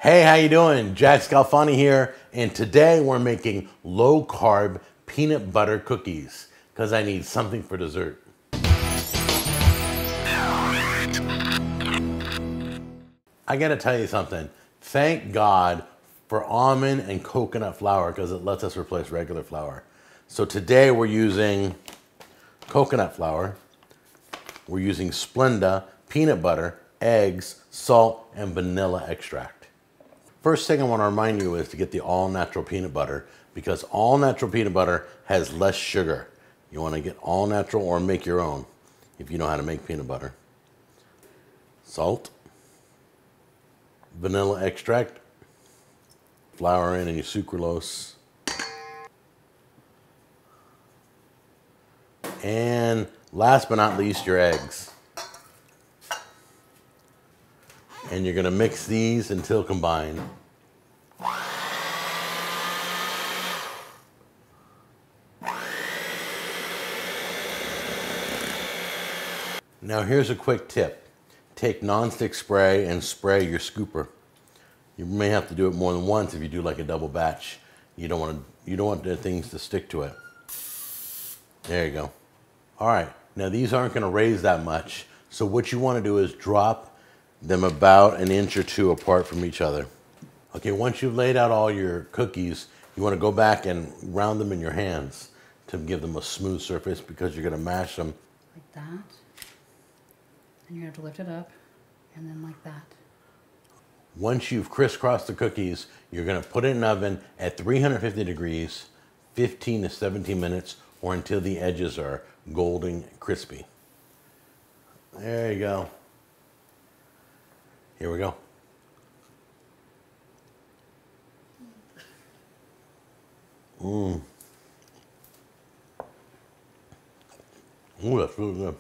Hey, how you doing? Jack Scalfani here, and today we're making low-carb peanut butter cookies because I need something for dessert. I gotta tell you something. Thank God for almond and coconut flour because it lets us replace regular flour. So today we're using coconut flour, we're using Splenda, peanut butter, eggs, salt, and vanilla extract. First thing I want to remind you is to get the all-natural peanut butter because all-natural peanut butter has less sugar. You want to get all-natural or make your own if you know how to make peanut butter. Salt, vanilla extract, flour in and your sucralose, and last but not least, your eggs. And you're going to mix these until combined. Now here's a quick tip. Take nonstick spray and spray your scooper. You may have to do it more than once if you do like a double batch. You don't want the things to stick to it. There you go. All right, now these aren't going to raise that much. So what you want to do is drop them about an inch or two apart from each other. Okay, once you've laid out all your cookies, you want to go back and round them in your hands to give them a smooth surface because you're going to mash them. Like that. And you have to lift it up, and then like that. Once you've crisscrossed the cookies, you're going to put it in an oven at 350 degrees, 15 to 17 minutes, or until the edges are golden crispy. There you go. Here we go. Ooh, that's really good.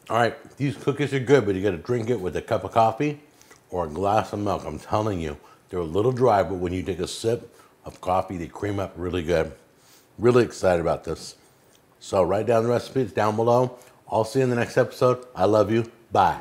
All right, these cookies are good, but you got to drink it with a cup of coffee or a glass of milk. I'm telling you, they're a little dry, but when you take a sip of coffee, they cream up really good. Really excited about this. So write down the recipes down below. I'll see you in the next episode. I love you. Bye.